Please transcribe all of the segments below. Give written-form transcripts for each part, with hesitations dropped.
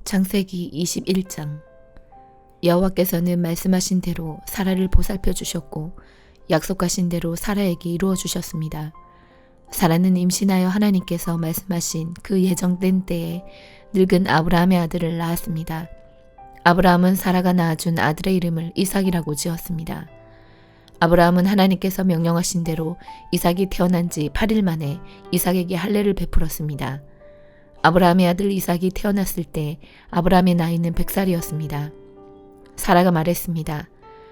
창세기 21장. 여호와께서는 말씀하신 대로 사라를 보살펴 주셨고 약속하신 대로 사라에게 이루어 주셨습니다. 사라는 임신하여 하나님께서 말씀하신 그 예정된 때에 늙은 아브라함의 아들을 낳았습니다. 아브라함은 사라가 낳아준 아들의 이름을 이삭이라고 지었습니다. 아브라함은 하나님께서 명령하신 대로 이삭이 태어난 지 8일 만에 이삭에게 할례를 베풀었습니다. 아브라함의 아들 이삭이 태어났을 때 아브라함의 나이는 100살이었습니다. 사라가 말했습니다.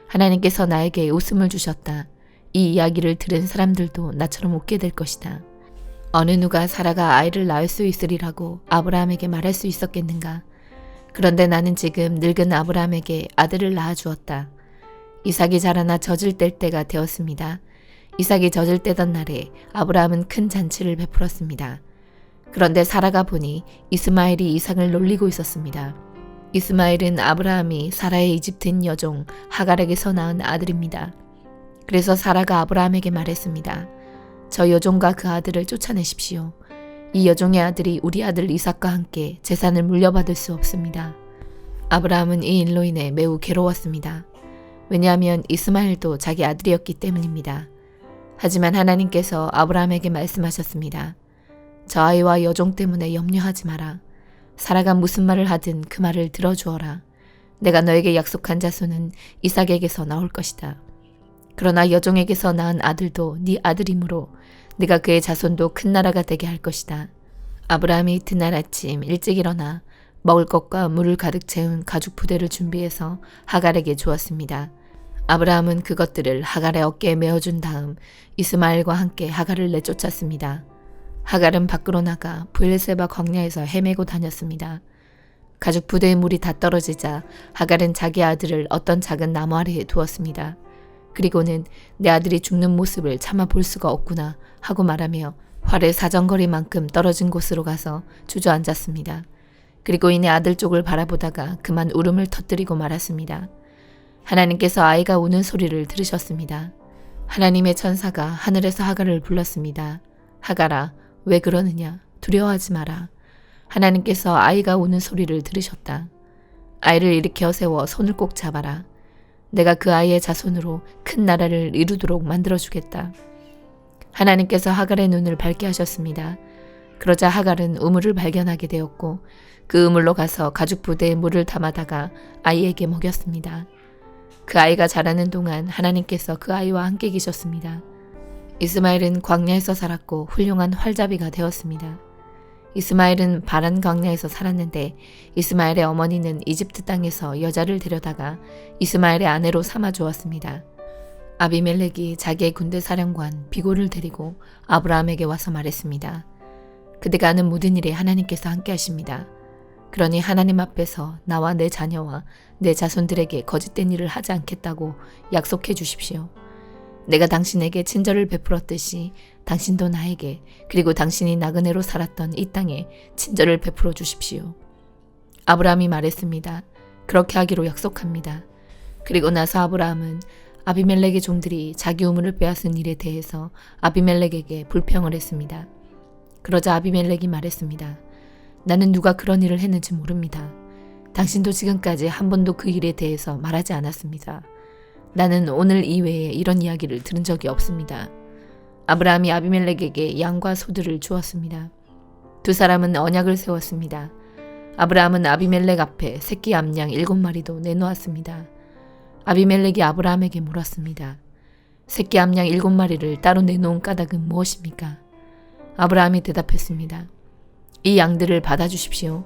하나님께서 나에게 웃음을 주셨다. 이 이야기를 들은 사람들도 나처럼 웃게 될 것이다. 어느 누가 사라가 아이를 낳을 수 있으리라고 아브라함에게 말할 수 있었겠는가. 그런데 나는 지금 늙은 아브라함에게 아들을 낳아주었다. 이삭이 자라나 젖을 뗄 때가 되었습니다. 이삭이 젖을 떼던 날에 아브라함은 큰 잔치를 베풀었습니다. 그런데 사라가 보니 이스마엘이 이삭을 놀리고 있었습니다. 이스마엘은 아브라함이 사라의 이집트인 여종 하갈에게서 낳은 아들입니다. 그래서 사라가 아브라함에게 말했습니다. 저 여종과 그 아들을 쫓아내십시오. 이 여종의 아들이 우리 아들 이삭과 함께 재산을 물려받을 수 없습니다. 아브라함은 이 일로 인해 매우 괴로웠습니다. 왜냐하면 이스마엘도 자기 아들이었기 때문입니다. 하지만 하나님께서 아브라함에게 말씀하셨습니다. 저 아이와 여종 때문에 염려하지 마라. 사라가 무슨 말을 하든 그 말을 들어주어라. 내가 너에게 약속한 자손은 이삭에게서 나올 것이다. 그러나 여종에게서 낳은 아들도 네 아들이므로 네가 그의 자손도 큰 나라가 되게 할 것이다. 아브라함이 이튿날 아침 일찍 일어나 먹을 것과 물을 가득 채운 가죽 부대를 준비해서 하갈에게 주었습니다. 아브라함은 그것들을 하갈의 어깨에 메어준 다음 이스마엘과 함께 하갈을 내쫓았습니다. 하갈은 밖으로 나가 브엘세바 광야에서 헤매고 다녔습니다. 가죽 부대의 물이 다 떨어지자 하갈은 자기 아들을 어떤 작은 나무 아래에 두었습니다. 그리고는 내 아들이 죽는 모습을 참아 볼 수가 없구나 하고 말하며 활의 사정거리만큼 떨어진 곳으로 가서 주저앉았습니다. 그리고 이내 아들 쪽을 바라보다가 그만 울음을 터뜨리고 말았습니다. 하나님께서 아이가 우는 소리를 들으셨습니다. 하나님의 천사가 하늘에서 하갈을 불렀습니다. 하갈아, 왜 그러느냐? 두려워하지 마라. 하나님께서 아이가 우는 소리를 들으셨다. 아이를 일으켜 세워 손을 꼭 잡아라. 내가 그 아이의 자손으로 큰 나라를 이루도록 만들어주겠다. 하나님께서 하갈의 눈을 밝게 하셨습니다. 그러자 하갈은 우물을 발견하게 되었고 그 우물로 가서 가죽 부대에 물을 담아다가 아이에게 먹였습니다. 그 아이가 자라는 동안 하나님께서 그 아이와 함께 계셨습니다. 이스마엘은 광야에서 살았고 훌륭한 활잡이가 되었습니다. 이스마엘은 바란 광야에서 살았는데 이스마엘의 어머니는 이집트 땅에서 여자를 데려다가 이스마엘의 아내로 삼아 주었습니다. 아비멜렉이 자기의 군대 사령관 비골을 데리고 아브라함에게 와서 말했습니다. 그대가 하는 모든 일에 하나님께서 함께 하십니다. 그러니 하나님 앞에서 나와 내 자녀와 내 자손들에게 거짓된 일을 하지 않겠다고 약속해 주십시오. 내가 당신에게 친절을 베풀었듯이 당신도 나에게 그리고 당신이 나그네로 살았던 이 땅에 친절을 베풀어 주십시오. 아브라함이 말했습니다. 그렇게 하기로 약속합니다. 그리고 나서 아브라함은 아비멜렉의 종들이 자기 우물을 빼앗은 일에 대해서 아비멜렉에게 불평을 했습니다. 그러자 아비멜렉이 말했습니다. 나는 누가 그런 일을 했는지 모릅니다. 당신도 지금까지 한 번도 그 일에 대해서 말하지 않았습니다. 나는 오늘 이외에 이런 이야기를 들은 적이 없습니다. 아브라함이 아비멜렉에게 양과 소들을 주었습니다. 두 사람은 언약을 세웠습니다. 아브라함은 아비멜렉 앞에 새끼 암양 7마리도 내놓았습니다. 아비멜렉이 아브라함에게 물었습니다. 새끼 암양 7마리를 따로 내놓은 까닭은 무엇입니까? 아브라함이 대답했습니다. 이 양들을 받아주십시오.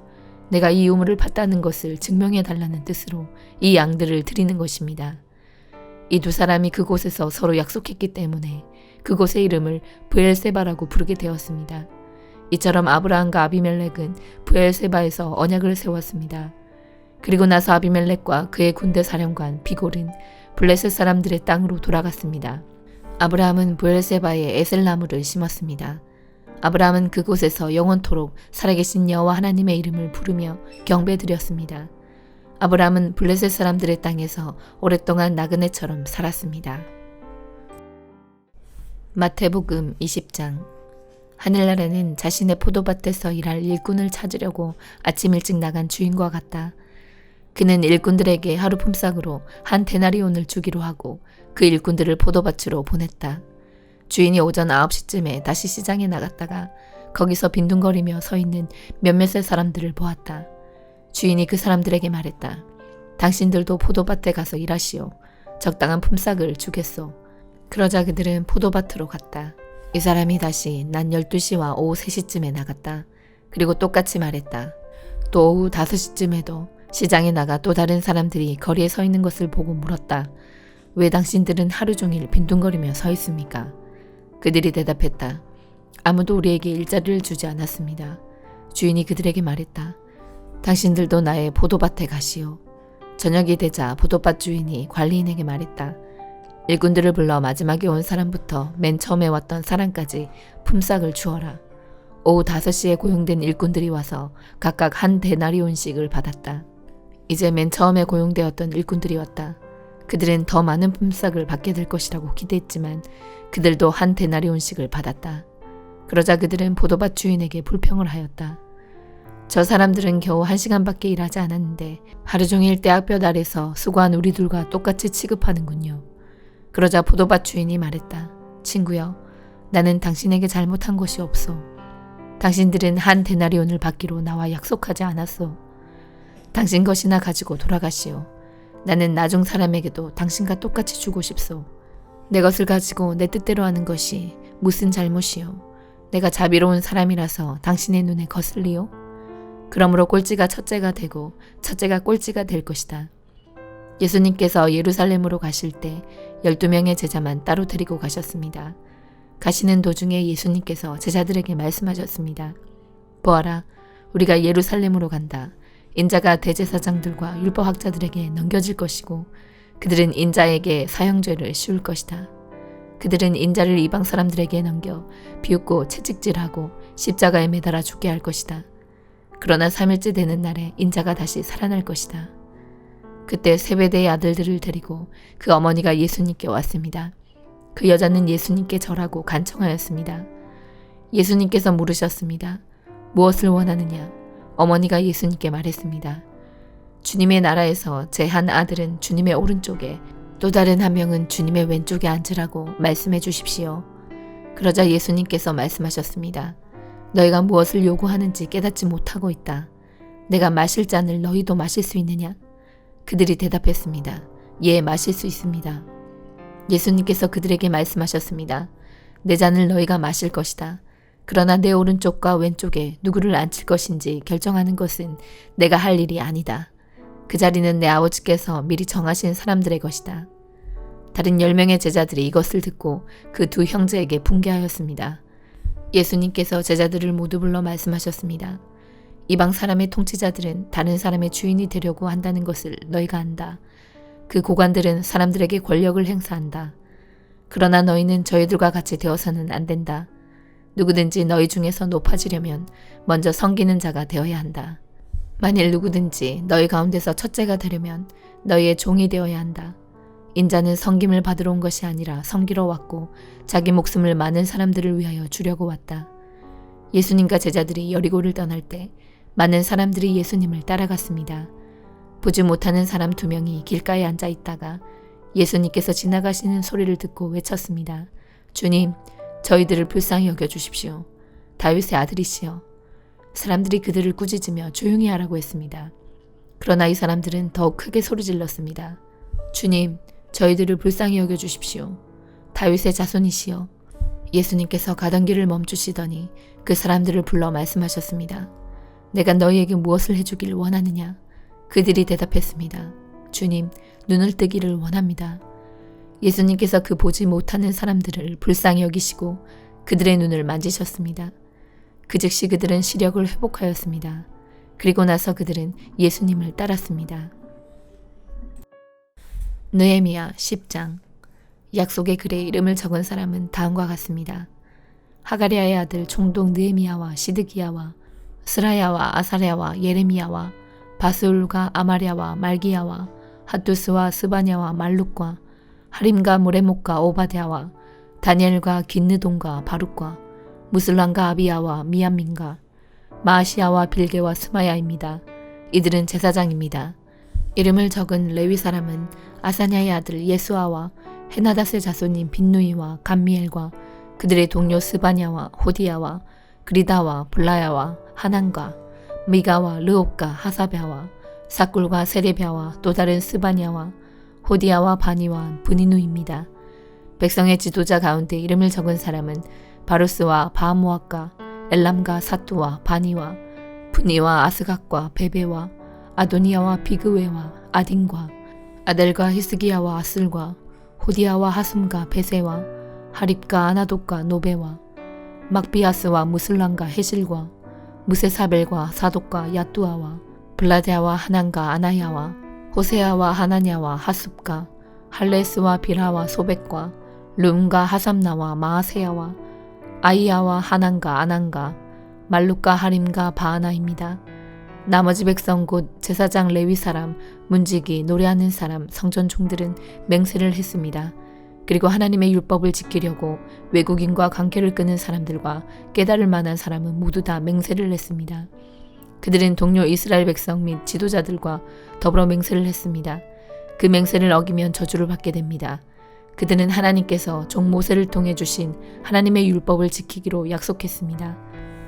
내가 이 우물을 팠다는 것을 증명해달라는 뜻으로 이 양들을 드리는 것입니다. 이 두 사람이 그곳에서 서로 약속했기 때문에 그곳의 이름을 브엘세바라고 부르게 되었습니다. 이처럼 아브라함과 아비멜렉은 브엘세바에서 언약을 세웠습니다. 그리고 나서 아비멜렉과 그의 군대 사령관 비골은 블레셋 사람들의 땅으로 돌아갔습니다. 아브라함은 브엘세바에 에셀나무를 심었습니다. 아브라함은 그곳에서 영원토록 살아계신 여호와 하나님의 이름을 부르며 경배드렸습니다. 아브라함은 블레셋 사람들의 땅에서 오랫동안 나그네처럼 살았습니다. 마태복음 20장. 하늘나라는 자신의 포도밭에서 일할 일꾼을 찾으려고 아침 일찍 나간 주인과 같다. 그는 일꾼들에게 하루 품삯으로 한 데나리온을 주기로 하고 그 일꾼들을 포도밭으로 보냈다. 주인이 오전 9시쯤에 다시 시장에 나갔다가 거기서 빈둥거리며 서 있는 몇몇의 사람들을 보았다. 주인이 그 사람들에게 말했다. 당신들도 포도밭에 가서 일하시오. 적당한 품삯을 주겠소. 그러자 그들은 포도밭으로 갔다. 이 사람이 다시 낮 12시와 오후 3시쯤에 나갔다. 그리고 똑같이 말했다. 또 오후 5시쯤에도 시장에 나가 또 다른 사람들이 거리에 서 있는 것을 보고 물었다. 왜 당신들은 하루 종일 빈둥거리며 서 있습니까? 그들이 대답했다. 아무도 우리에게 일자리를 주지 않았습니다. 주인이 그들에게 말했다. 당신들도 나의 포도밭에 가시오. 저녁이 되자 포도밭 주인이 관리인에게 말했다. 일꾼들을 불러 마지막에 온 사람부터 맨 처음에 왔던 사람까지 품삯을 주어라. 오후 5시에 고용된 일꾼들이 와서 각각 한 데나리온씩을 받았다. 이제 맨 처음에 고용되었던 일꾼들이 왔다. 그들은 더 많은 품삯을 받게 될 것이라고 기대했지만 그들도 한 데나리온씩을 받았다. 그러자 그들은 포도밭 주인에게 불평을 하였다. 저 사람들은 겨우 1시간밖에 일하지 않았는데 하루 종일 떼학볕 아래서 수고한 우리들과 똑같이 취급하는군요. 그러자 포도밭 주인이 말했다. 친구여, 나는 당신에게 잘못한 것이 없소. 당신들은 한 데나리온을 받기로 나와 약속하지 않았소. 당신 것이나 가지고 돌아가시오. 나는 나중 사람에게도 당신과 똑같이 주고 싶소. 내 것을 가지고 내 뜻대로 하는 것이 무슨 잘못이오. 내가 자비로운 사람이라서 당신의 눈에 거슬리오. 그러므로 꼴찌가 첫째가 되고 첫째가 꼴찌가 될 것이다. 예수님께서 예루살렘으로 가실 때 12명의 제자만 따로 데리고 가셨습니다. 가시는 도중에 예수님께서 제자들에게 말씀하셨습니다. 보아라, 우리가 예루살렘으로 간다. 인자가 대제사장들과 율법학자들에게 넘겨질 것이고 그들은 인자에게 사형죄를 씌울 것이다. 그들은 인자를 이방 사람들에게 넘겨 비웃고 채찍질하고 십자가에 매달아 죽게 할 것이다. 그러나 3일째 되는 날에 인자가 다시 살아날 것이다. 그때 세베대의 아들들을 데리고 그 어머니가 예수님께 왔습니다. 그 여자는 예수님께 절하고 간청하였습니다. 예수님께서 물으셨습니다. 무엇을 원하느냐? 어머니가 예수님께 말했습니다. 주님의 나라에서 제 한 아들은 주님의 오른쪽에 또 다른 한 명은 주님의 왼쪽에 앉으라고 말씀해 주십시오. 그러자 예수님께서 말씀하셨습니다. 너희가 무엇을 요구하는지 깨닫지 못하고 있다. 내가 마실 잔을 너희도 마실 수 있느냐? 그들이 대답했습니다. 예, 마실 수 있습니다. 예수님께서 그들에게 말씀하셨습니다. 내 잔을 너희가 마실 것이다. 그러나 내 오른쪽과 왼쪽에 누구를 앉힐 것인지 결정하는 것은 내가 할 일이 아니다. 그 자리는 내 아버지께서 미리 정하신 사람들의 것이다. 다른 10명의 제자들이 이것을 듣고 그 두 형제에게 분개하였습니다. 예수님께서 제자들을 모두 불러 말씀하셨습니다. 이방 사람의 통치자들은 다른 사람의 주인이 되려고 한다는 것을 너희가 안다. 그 고관들은 사람들에게 권력을 행사한다. 그러나 너희는 저희들과 같이 되어서는 안 된다. 누구든지 너희 중에서 높아지려면 먼저 섬기는 자가 되어야 한다. 만일 누구든지 너희 가운데서 첫째가 되려면 너희의 종이 되어야 한다. 인자는 섬김을 받으러 온 것이 아니라 섬기러 왔고 자기 목숨을 많은 사람들을 위하여 주려고 왔다. 예수님과 제자들이 여리고를 떠날 때 많은 사람들이 예수님을 따라갔습니다. 보지 못하는 사람 2명이 길가에 앉아 있다가 예수님께서 지나가시는 소리를 듣고 외쳤습니다. 주님, 저희들을 불쌍히 여겨주십시오. 다윗의 아들이시여. 사람들이 그들을 꾸짖으며 조용히 하라고 했습니다. 그러나 이 사람들은 더욱 크게 소리질렀습니다. 주님, 저희들을 불쌍히 여겨주십시오. 다윗의 자손이시여. 예수님께서 가던 길을 멈추시더니 그 사람들을 불러 말씀하셨습니다. 내가 너희에게 무엇을 해주길 원하느냐? 그들이 대답했습니다. 주님, 눈을 뜨기를 원합니다. 예수님께서 그 보지 못하는 사람들을 불쌍히 여기시고 그들의 눈을 만지셨습니다. 그 즉시 그들은 시력을 회복하였습니다. 그리고 나서 그들은 예수님을 따랐습니다. 느헤미야 10장. 약속의 글에 이름을 적은 사람은 다음과 같습니다. 하가리아의 아들 총독 느헤미야와 시드기야와 스라야와 아사랴와 예레미야와 바스울과 아마랴와 말기야와 핫두스와 스바냐와 말룩과 하림과 모레목과 오바댜와 다니엘과 긴느돈과 바룩과 무슬람과 아비야와 미얀민과 마아시아와 빌게와 스마야입니다. 이들은 제사장입니다. 이름을 적은 레위 사람은 아사냐의 아들 예수아와 헤나닷의 자손인 빈누이와 감미엘과 그들의 동료 스바냐와 호디야와 그리다와 블라야와 하난과 미가와 르옥과 하사랴와 사꿀과 세레랴와 또 다른 스바냐와 호디야와 바니와 브니누입니다. 백성의 지도자 가운데 이름을 적은 사람은 바루스와 바모아과 엘람과 사투와 바니와 분이와 아스각과 베베와 아도니아와 비그웨와 아딘과 아델과 히스기야와 아슬과 호디야와 하숨과 베세와 하립과 아나독과 노베와 막비아스와 무슬람과 헤실과 무세사벨과 사독과 야뚜아와 블라데아와 하난과 아나야와 호세아와 하나냐와 하숲과 할레스와 비라와 소백과 룸과 하삼나와 마아세야와 아이야와 하난과 아난과 말룩과 하림과 바하나입니다. 나머지 백성 곧 제사장 레위 사람, 문지기, 노래하는 사람, 성전 종들은 맹세를 했습니다. 그리고 하나님의 율법을 지키려고 외국인과 관계를 끄는 사람들과 깨달을 만한 사람은 모두 다 맹세를 했습니다. 그들은 동료 이스라엘 백성 및 지도자들과 더불어 맹세를 했습니다. 그 맹세를 어기면 저주를 받게 됩니다. 그들은 하나님께서 종 모세를 통해 주신 하나님의 율법을 지키기로 약속했습니다.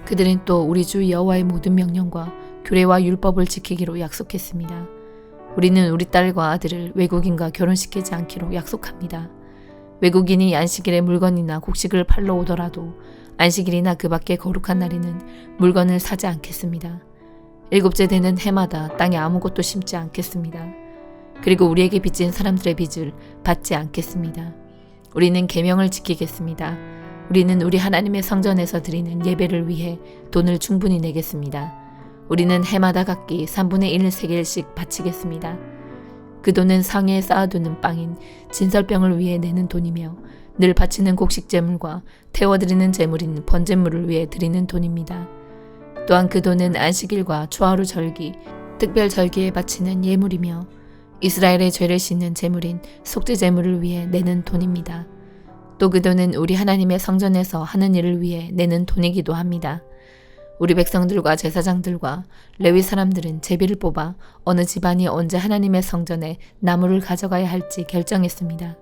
그들은 또 우리 주 여호와의 모든 명령과 규례와 율법을 지키기로 약속했습니다. 우리는 우리 딸과 아들을 외국인과 결혼시키지 않기로 약속합니다. 외국인이 안식일에 물건이나 곡식을 팔러 오더라도 안식일이나 그 밖에 거룩한 날에는 물건을 사지 않겠습니다. 일곱째 되는 해마다 땅에 아무것도 심지 않겠습니다. 그리고 우리에게 빚진 사람들의 빚을 받지 않겠습니다. 우리는 계명을 지키겠습니다. 우리는 우리 하나님의 성전에서 드리는 예배를 위해 돈을 충분히 내겠습니다. 우리는 해마다 각기 3분의 1 세겔씩 바치겠습니다. 그 돈은 상해에 쌓아두는 빵인 진설병을 위해 내는 돈이며 늘 바치는 곡식 제물과 태워드리는 제물인 번제물을 위해 드리는 돈입니다. 또한 그 돈은 안식일과 초하루 절기, 특별 절기에 바치는 예물이며 이스라엘의 죄를 씻는 제물인 속죄 제물을 위해 내는 돈입니다. 또 그 돈은 우리 하나님의 성전에서 하는 일을 위해 내는 돈이기도 합니다. 우리 백성들과 제사장들과 레위 사람들은 제비를 뽑아 어느 집안이 언제 하나님의 성전에 나무를 가져가야 할지 결정했습니다.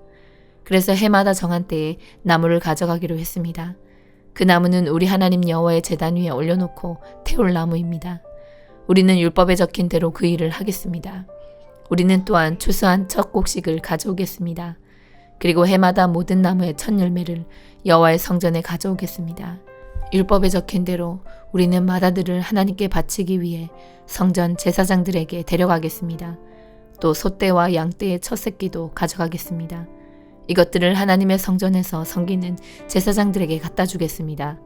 그래서 해마다 정한 때에 나무를 가져가기로 했습니다. 그 나무는 우리 하나님 여호와의 제단 위에 올려놓고 태울 나무입니다. 우리는 율법에 적힌 대로 그 일을 하겠습니다. 우리는 또한 추수한 첫 곡식을 가져오겠습니다. 그리고 해마다 모든 나무의 첫 열매를 여호와의 성전에 가져오겠습니다. 율법에 적힌 대로 우리는 마다들을 하나님께 바치기 위해 성전 제사장들에게 데려가겠습니다. 또 소떼와 양떼의 첫 새끼도 가져가겠습니다. 이것들을 하나님의 성전에서 섬기는 제사장들에게 갖다 주겠습니다.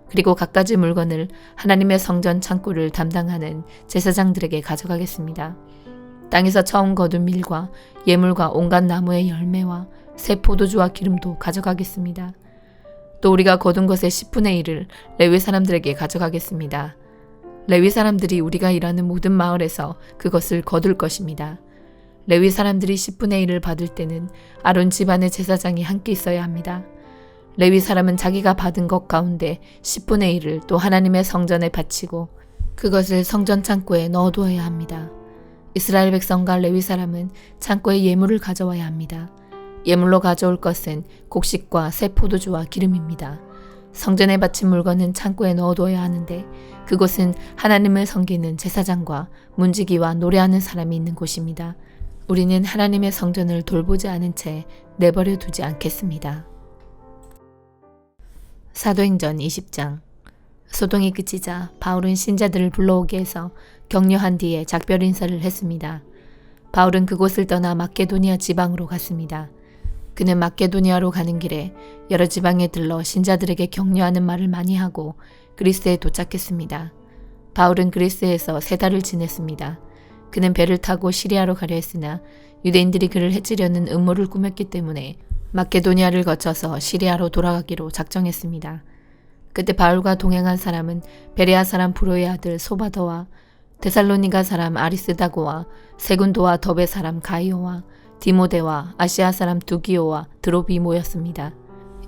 그리고 갖가지 물건을 하나님의 성전 창고를 담당하는 제사장들에게 가져가겠습니다. 땅에서 처음 거둔 밀과 예물과 온갖 나무의 열매와 새 포도주와 기름도 가져가겠습니다. 또 우리가 거둔 것의 10분의 1을 레위 사람들에게 가져가겠습니다. 레위 사람들이 우리가 일하는 모든 마을에서 그것을 거둘 것입니다. 레위 사람들이 10분의 1을 받을 때는 아론 집안의 제사장이 함께 있어야 합니다. 레위 사람은 자기가 받은 것 가운데 10분의 1을 또 하나님의 성전에 바치고 그것을 성전 창고에 넣어두어야 합니다. 이스라엘 백성과 레위 사람은 창고에 예물을 가져와야 합니다. 예물로 가져올 것은 곡식과 새 포도주와 기름입니다. 성전에 바친 물건은 창고에 넣어둬야 하는데 그곳은 하나님을 섬기는 제사장과 문지기와 노래하는 사람이 있는 곳입니다. 우리는 하나님의 성전을 돌보지 않은 채 내버려 두지 않겠습니다. 사도행전 20장. 소동이 그치자 바울은 신자들을 불러오게 해서 격려한 뒤에 작별 인사를 했습니다. 바울은 그곳을 떠나 마케도니아 지방으로 갔습니다. 그는 마케도니아로 가는 길에 여러 지방에 들러 신자들에게 격려하는 말을 많이 하고 그리스에 도착했습니다. 바울은 그리스에서 3달을 지냈습니다. 그는 배를 타고 시리아로 가려 했으나 유대인들이 그를 해치려는 음모를 꾸몄기 때문에 마케도니아를 거쳐서 시리아로 돌아가기로 작정했습니다. 그때 바울과 동행한 사람은 베레아 사람 브로의 아들 소바더와 데살로니가 사람 아리스다고와 세군도와 더베 사람 가이오와 디모데와 아시아 사람 두기오와 드로비모였습니다.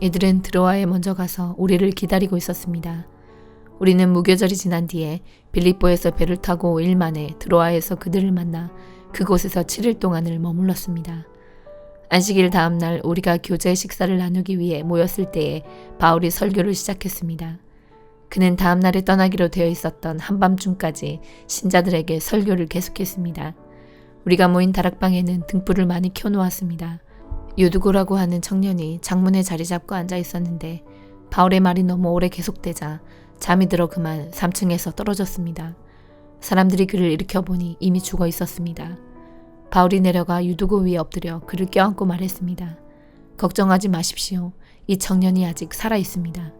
이들은 드로아에 먼저 가서 우리를 기다리고 있었습니다. 우리는 무교절이 지난 뒤에 빌립보에서 배를 타고 5일 만에 드로아에서 그들을 만나 그곳에서 7일 동안을 머물렀습니다. 안식일 다음 날 우리가 교제 식사를 나누기 위해 모였을 때에 바울이 설교를 시작했습니다. 그는 다음 날에 떠나기로 되어 있었던 한밤중까지 신자들에게 설교를 계속했습니다. 우리가 모인 다락방에는 등불을 많이 켜놓았습니다. 유두고라고 하는 청년이 창문에 자리 잡고 앉아 있었는데 바울의 말이 너무 오래 계속되자 잠이 들어 그만 3층에서 떨어졌습니다. 사람들이 그를 일으켜보니 이미 죽어 있었습니다. 바울이 내려가 유두고 위에 엎드려 그를 껴안고 말했습니다. 걱정하지 마십시오. 이 청년이 아직 살아 있습니다.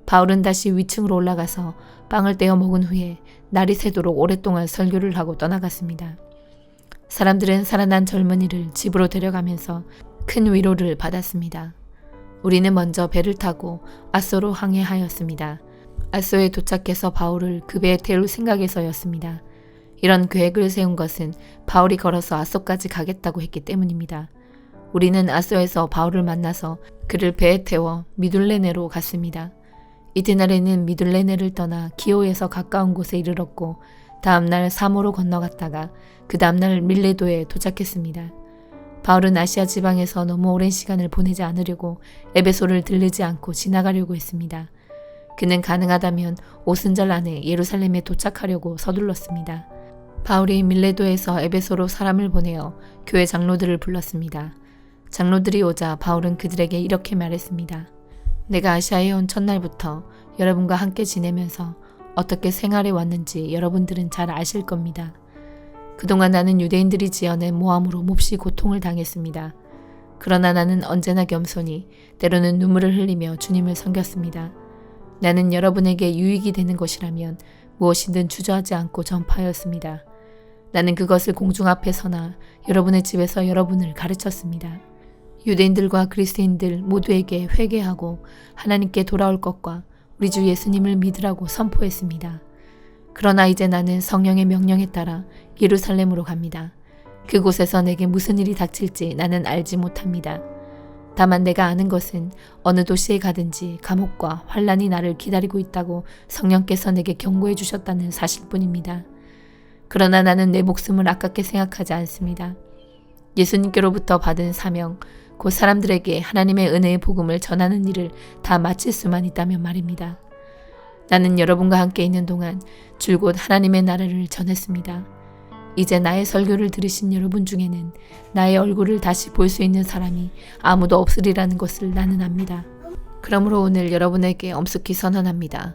바울은 다시 위층으로 올라가서 빵을 떼어 먹은 후에 날이 새도록 오랫동안 설교를 하고 떠나갔습니다. 사람들은 살아난 젊은이를 집으로 데려가면서 큰 위로를 받았습니다. 우리는 먼저 배를 타고 아소로 항해하였습니다. 아소에 도착해서 바울을 그 배에 태울 생각에서였습니다. 이런 계획을 세운 것은 바울이 걸어서 아소까지 가겠다고 했기 때문입니다. 우리는 아소에서 바울을 만나서 그를 배에 태워 미둘레네로 갔습니다. 이튿날에는 미둘레네를 떠나 기오에서 가까운 곳에 이르렀고 다음날 사모로 건너갔다가 그 다음날 밀레도에 도착했습니다. 바울은 아시아 지방에서 너무 오랜 시간을 보내지 않으려고 에베소를 들르지 않고 지나가려고 했습니다. 그는 가능하다면 오순절 안에 예루살렘에 도착하려고 서둘렀습니다. 바울이 밀레도에서 에베소로 사람을 보내어 교회 장로들을 불렀습니다. 장로들이 오자 바울은 그들에게 이렇게 말했습니다. 내가 아시아에 온 첫날부터 여러분과 함께 지내면서 어떻게 생활해 왔는지 여러분들은 잘 아실 겁니다. 그동안 나는 유대인들이 지어낸 모함으로 몹시 고통을 당했습니다. 그러나 나는 언제나 겸손히 때로는 눈물을 흘리며 주님을 섬겼습니다. 나는 여러분에게 유익이 되는 것이라면 무엇이든 주저하지 않고 전파하였습니다. 나는 그것을 공중 앞에서나 여러분의 집에서 여러분을 가르쳤습니다. 유대인들과 그리스도인들 모두에게 회개하고 하나님께 돌아올 것과 우리 주 예수님을 믿으라고 선포했습니다. 그러나 이제 나는 성령의 명령에 따라 예루살렘으로 갑니다. 그곳에서 내게 무슨 일이 닥칠지 나는 알지 못합니다. 다만 내가 아는 것은 어느 도시에 가든지 감옥과 환란이 나를 기다리고 있다고 성령께서 내게 경고해 주셨다는 사실뿐입니다. 그러나 나는 내 목숨을 아깝게 생각하지 않습니다. 예수님께로부터 받은 사명, 곧 사람들에게 하나님의 은혜의 복음을 전하는 일을 다 마칠 수만 있다면 말입니다. 나는 여러분과 함께 있는 동안 줄곧 하나님의 나라를 전했습니다. 이제 나의 설교를 들으신 여러분 중에는 나의 얼굴을 다시 볼 수 있는 사람이 아무도 없으리라는 것을 나는 압니다. 그러므로 오늘 여러분에게 엄숙히 선언합니다.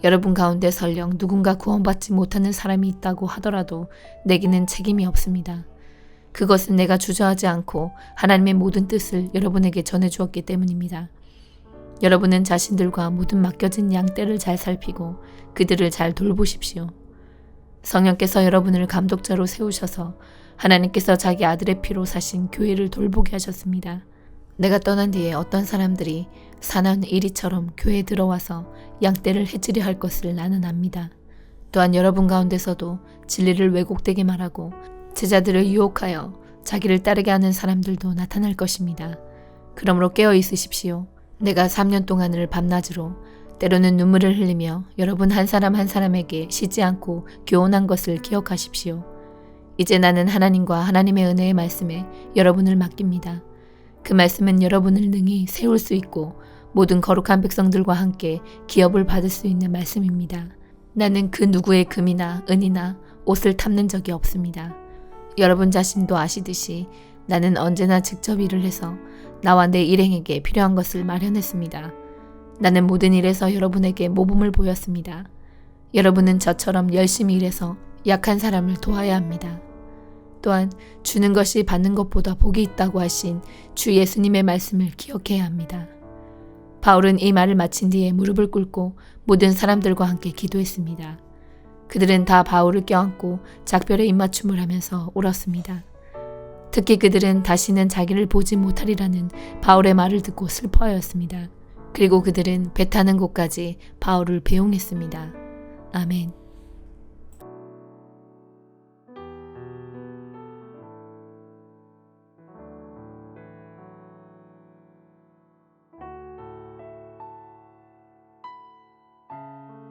여러분 가운데 설령 누군가 구원받지 못하는 사람이 있다고 하더라도 내게는 책임이 없습니다. 그것은 내가 주저하지 않고 하나님의 모든 뜻을 여러분에게 전해주었기 때문입니다. 여러분은 자신들과 모든 맡겨진 양떼를 잘 살피고 그들을 잘 돌보십시오. 성령께서 여러분을 감독자로 세우셔서 하나님께서 자기 아들의 피로 사신 교회를 돌보게 하셨습니다. 내가 떠난 뒤에 어떤 사람들이 사나운 이리처럼 교회에 들어와서 양떼를 해치려 할 것을 나는 압니다. 또한 여러분 가운데서도 진리를 왜곡되게 말하고 제자들을 유혹하여 자기를 따르게 하는 사람들도 나타날 것입니다. 그러므로 깨어 있으십시오. 내가 3년 동안을 밤낮으로 때로는 눈물을 흘리며 여러분 한 사람 한 사람에게 쉬지 않고 교훈한 것을 기억하십시오. 이제 나는 하나님과 하나님의 은혜의 말씀에 여러분을 맡깁니다. 그 말씀은 여러분을 능히 세울 수 있고 모든 거룩한 백성들과 함께 기업을 받을 수 있는 말씀입니다. 나는 그 누구의 금이나 은이나 옷을 탐는 적이 없습니다. 여러분 자신도 아시듯이 나는 언제나 직접 일을 해서 나와 내 일행에게 필요한 것을 마련했습니다. 나는 모든 일에서 여러분에게 모범을 보였습니다. 여러분은 저처럼 열심히 일해서 약한 사람을 도와야 합니다. 또한 주는 것이 받는 것보다 복이 있다고 하신 주 예수님의 말씀을 기억해야 합니다. 바울은 이 말을 마친 뒤에 무릎을 꿇고 모든 사람들과 함께 기도했습니다. 그들은 다 바울을 껴안고 작별의 입맞춤을 하면서 울었습니다. 특히 그들은 다시는 자기를 보지 못하리라는 바울의 말을 듣고 슬퍼하였습니다. 그리고 그들은 배 타는 곳까지 바울을 배웅했습니다. 아멘.